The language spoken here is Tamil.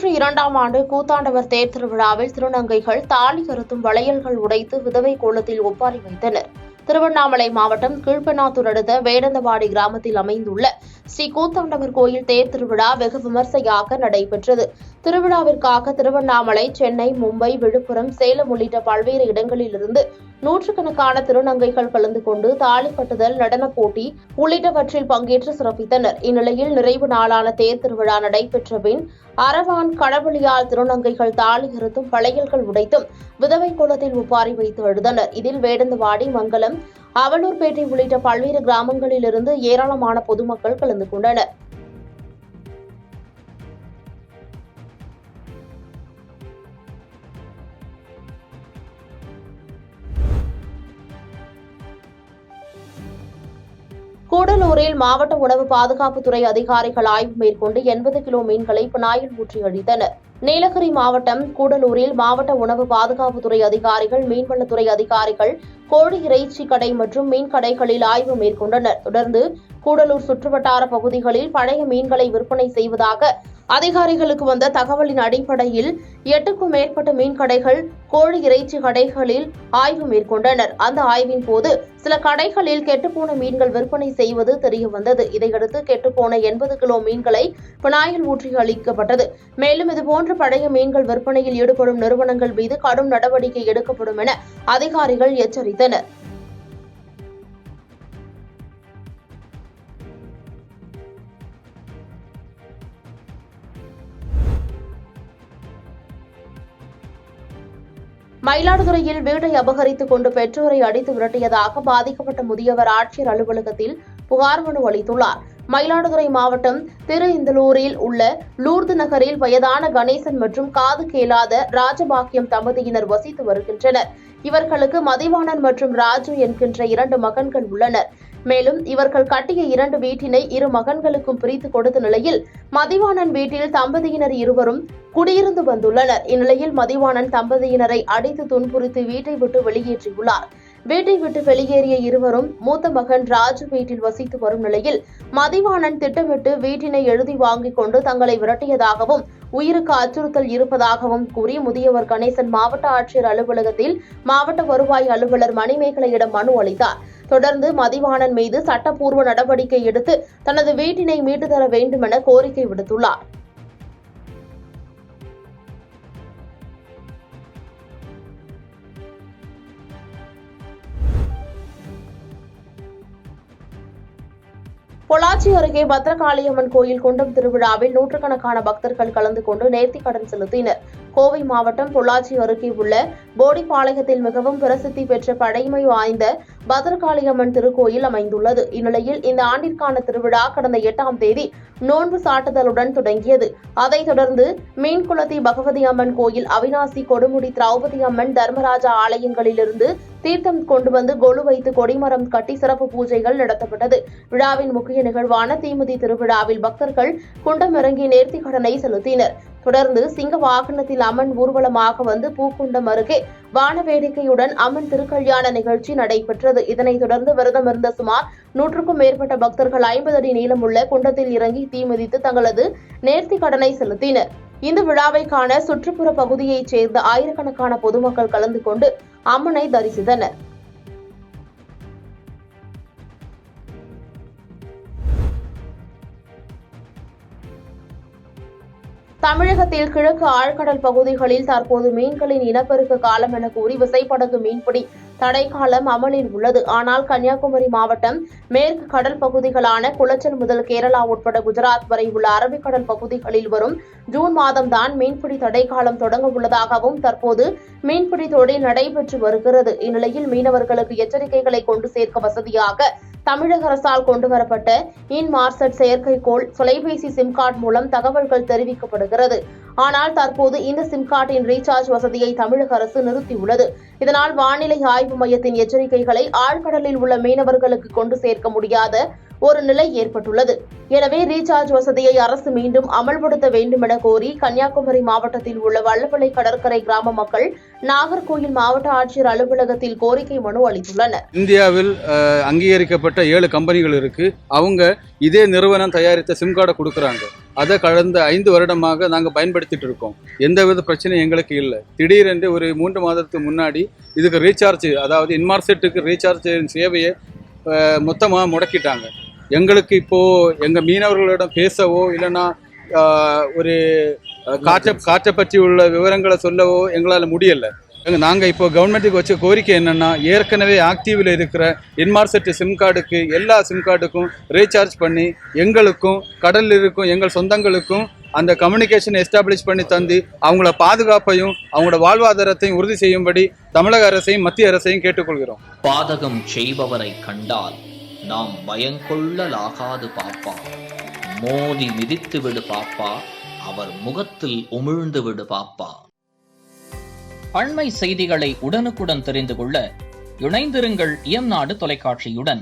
102ஆம் ஆண்டு கூத்தாண்டவர் தேர் திருவிழாவில் திருநங்கைகள் தாலி கருத்தும் வளையல்கள் உடைத்து விதவை கோலத்தில் ஒப்பாரி வைத்தனர். திருவண்ணாமலை மாவட்டம் கீழ்பெண்ணாத்தூர் அடுத்த வேடந்தவாடி கிராமத்தில் அமைந்துள்ள ஸ்ரீ கூத்தாண்டவர் கோயில் தேர் திருவிழா வெகு விமர்சையாக நடைபெற்றது. திருவிழாவிற்காக திருவண்ணாமலை, சென்னை, மும்பை, விழுப்புரம், சேலம் உள்ளிட்ட பல்வேறு இடங்களிலிருந்து நூற்றுக்கணக்கான திருநங்கைகள் கலந்து கொண்டு தாலி கட்டுதல், நடனப் போட்டி உள்ளிட்டவற்றில் பங்கேற்று சிறப்பித்தனர். இந்நிலையில் நிறைவு நாளான தேர் திருவிழா நடைபெற்ற பின் அரவான் கடவுளியால் திருநங்கைகள் தாலி அறுத்தும் வளையல்கள் உடைத்தும் விதவை கோலத்தில் ஒப்பாரி வைத்து அழுதனர். இதில் வேடந்தவாடி, மங்கலம், அவலூர்பேட்டை உள்ளிட்ட பல்வேறு கிராமங்களிலிருந்து ஏராளமான பொதுமக்கள் கலந்து கொண்டனர். கூடலூரில் மாவட்ட உணவு பாதுகாப்புத்துறை அதிகாரிகள் ஆய்வு மேற்கொண்டு 80 கிலோ மீன்களை பினாயில் ஊற்றி அழித்தனர். நீலகிரி மாவட்டம் கூடலூரில் மாவட்ட உணவு பாதுகாப்புத்துறை அதிகாரிகள், மீன்வளத்துறை அதிகாரிகள் கோழி இறைச்சி கடை மற்றும் மீன் கடைகளில் ஆய்வு மேற்கொண்டனர். தொடர்ந்து கூடலூர் சுற்றுவட்டார பகுதிகளில் பழைய மீன்களை விற்பனை செய்வதாக அதிகாரிகளுக்கு வந்த தகவலின் அடிப்படையில் 8க்கும் மேற்பட்ட மீன் கடைகள், கோழி இறைச்சி கடைகளில் ஆய்வு மேற்கொண்டனர். அந்த ஆய்வின் போது சில கடைகளில் கெட்டுப்போன மீன்கள் விற்பனை செய்வது தெரியவந்தது. இதையடுத்து கெட்டுப்போன 80 கிலோ மீன்களை பினாயில் ஊற்றி அளிக்கப்பட்டது. மேலும் இதுபோன்ற பழைய மீன்கள் விற்பனையில் ஈடுபடும் நிறுவனங்கள் மீது கடும் நடவடிக்கை எடுக்கப்படும் என அதிகாரிகள் எச்சரித்தனர். மயிலாடுதுறையில் வீட்டை அபகரித்துக் கொண்டு பெற்றோரை அடித்து விரட்டியதாக பாதிக்கப்பட்ட முதியவர் ஆட்சியர் அலுவலகத்தில் புகார் மனு அளித்துள்ளார். மயிலாடுதுறை மாவட்டம் திருஇந்தலூரில் உள்ள லூர்து நகரில் வயதான கணேசன் மற்றும் காது கேளாத ராஜபாக்கியம் தம்பதியினர் வசித்து வருகின்றனர். இவர்களுக்கு மதிவாணன் மற்றும் ராஜு என்கின்ற 2 மகன்கள் உள்ளனர். மேலும் இவர்கள் கட்டிய 2 வீட்டினை 2 மகன்களுக்கும் பிரித்து கொடுத்த நிலையில் மதிவாணன் வீட்டில் தம்பதியினர் இருவரும் குடியிருந்து வந்துள்ளனர். இந்நிலையில் மதிவாணன் தம்பதியினரை அடித்து துன்புறுத்தி வீட்டை விட்டு வெளியேற்றியுள்ளார். வீட்டை விட்டு வெளியேறிய இருவரும் மூத்த மகன் ராஜு வீட்டில் வசித்து வரும் நிலையில் மதிவாணன் திட்டமிட்டு வீட்டினை எழுதி வாங்கிக் கொண்டு தங்களை விரட்டியதாகவும் உயிருக்கு அச்சுறுத்தல் இருப்பதாகவும் கூறி முதியவர் கணேசன் மாவட்ட ஆட்சியர் அலுவலகத்தில் மாவட்ட வருவாய் அலுவலர் மணிமேகலையிடம் மனு அளித்தார். தொடர்ந்து மதிவாணன் மீது சட்டப்பூர்வ நடவடிக்கை எடுத்து தனது வீட்டினை மீட்டு தர வேண்டும் என கோரிக்கை விடுத்துள்ளார். பொள்ளாச்சி அருகே பத்ரகாளியம்மன் கோயில் குண்டம் திருவிழாவில் நூற்றுக்கணக்கான பக்தர்கள் கலந்து கொண்டு நேர்த்திக்கடன் செலுத்தினர். கோவை மாவட்டம் பொள்ளாச்சி அருகே உள்ள போடிப்பாளையத்தில் மிகவும் பிரசித்தி பெற்ற பழமை வாய்ந்த பத்ரகாளியம்மன் திருக்கோயில் அமைந்துள்ளது. இந்நிலையில் இந்த ஆண்டிற்கான திருவிழா கடந்த 8ஆம் தேதி நோன்பு சாட்டுதலுடன் தொடங்கியது. அதைத் தொடர்ந்து மீன்குளத்தி பகவதி அம்மன் கோயில், அவினாசி, கொடுமுடி திரௌபதி அம்மன், தர்மராஜா ஆலயங்களிலிருந்து தீர்த்தம் கொண்டு வந்து கொலு வைத்து கொடிமரம் கட்டி சிறப்பு பூஜைகள் நடத்தப்பட்டது. விழாவின் முக்கிய நிகழ்வான தீமிதி திருவிழாவில் பக்தர்கள் குண்டம் இறங்கி நேர்த்திக்கடனை செலுத்தினர். தொடர்ந்து சிங்க வாகனத்தில் அம்மன் ஊர்வலமாக வந்து பூக்குண்டம் அருகே வான வேடிக்கையுடன் அம்மன் திருக்கல்யாண நிகழ்ச்சி நடைபெற்றது. இதனைத் தொடர்ந்து விரதமிருந்த சுமார் 100க்கும் மேற்பட்ட பக்தர்கள் 50 அடி நீளமுள்ள குண்டத்தில் இறங்கி தீமிதித்து தங்களது நேர்த்திக்கடனை செலுத்தினர். இந்த விழாவை காண சுற்றுப்புற பகுதியைச் சேர்ந்த ஆயிரக்கணக்கான பொதுமக்கள் கலந்து கொண்டு அம்மனை தரிசித்தனர். தமிழகத்தில் கிழக்கு ஆழ்கடல் பகுதிகளில் தற்போது மீன்களின் இனப்பெருக்க காலம் என கூறி விசைப்படகு மீன்பிடி தடைக்காலம் அமலில் உள்ளது. ஆனால் கன்னியாகுமரி மாவட்டம் மேற்கு கடல் பகுதிகளான குளச்சல் முதல் கேரளா உட்பட குஜராத் வரை உள்ள அரபிக்கடல் பகுதிகளில் வரும் ஜூன் மாதம்தான் மீன்பிடி தடைக்காலம் தொடங்க உள்ளதாகவும் தற்போது மீன்பிடி தொழில் நடைபெற்று வருகிறது. இந்நிலையில் மீனவர்களுக்கு எச்சரிக்கைகளை கொண்டு சேர்க்க வசதியாக தமிழக அரசால் கொண்டுவரப்பட்ட இன்மார்செட் செயற்கைக்கோள் தொலைபேசி சிம் கார்டு மூலம் தகவல்கள் தெரிவிக்கப்படுகிறது. ஆனால் தற்போது இந்த சிம் கார்டின் ரீசார்ஜ் வசதியை தமிழக அரசு நிறுத்தியுள்ளது. இதனால் வானிலை ஆய்வு மையத்தின் எச்சரிக்கைகளை ஆழ்கடலில் உள்ள மீனவர்களுக்கு கொண்டு சேர்க்க முடியாத ஒரு நிலை ஏற்பட்டுள்ளது. எனவே ரீசார்ஜ் வசதியை அரசு மீண்டும் அமல்படுத்த வேண்டும் என கோரி கன்னியாகுமரி மாவட்டத்தில் உள்ள வல்லவளை கடற்கரை கிராம மக்கள் நாகர்கோயில் மாவட்ட ஆட்சியர் அலுவலகத்தில் கோரிக்கை மனு அளித்துள்ளனர். இந்தியாவில் அங்கீகரிக்கப்பட்ட 7 கம்பெனிகள் இருக்கு. அவங்க இதே நிறுவனம் தயாரித்த சிம் கார்டை கொடுக்குறாங்க. அதை கடந்த 5 வருடமாக நாங்கள் பயன்படுத்திட்டு இருக்கோம். எந்தவித பிரச்சனையும் எங்களுக்கு இல்லை. திடீரென்று ஒரு 3 மாதத்துக்கு முன்னாடி இதுக்கு ரீசார்ஜ், அதாவது இன்மார்செட்டுக்கு ரீசார்ஜ் சேவையை மொத்தமாக முடக்கிட்டாங்க. எங்களுக்கு இப்போது எங்கள் மீனவர்களிடம் பேசவோ இல்லைன்னா ஒரு காற்றை பற்றி உள்ள விவரங்களை சொல்லவோ எங்களால் முடியலை. நாங்கள் இப்போ கவர்மெண்ட்டுக்கு வச்ச கோரிக்கை என்னென்னா, ஏற்கனவே ஆக்டிவில் இருக்கிற இன்மார்செட் சிம் கார்டுக்கு எல்லா சிம் கார்டுக்கும் ரீசார்ஜ் பண்ணி எங்களுக்கும் கடலில் இருக்கும் எங்கள் சொந்தங்களுக்கும் அந்த கம்யூனிகேஷன் எஸ்டாப்ளிஷ் பண்ணி தந்து அவங்கள பாதுகாப்பையும் அவங்களோட வாழ்வாதாரத்தையும் உறுதி செய்யும்படி தமிழக அரசையும் மத்திய அரசையும் கேட்டுக்கொள்கிறோம். பாதகம் செய்பவரை கண்டால் நாம் பயங்கொள்ளலாகாது பாப்பா, மோதி மிதித்து விடு பாப்பா, அவர் முகத்தில் உமிழ்ந்து விடு பாப்பா. அண்மை செய்திகளை உடனுக்குடன் தெரிந்து கொள்ள இணைந்திருங்கள் இயம்நாடு தொலைக்காட்சியுடன்.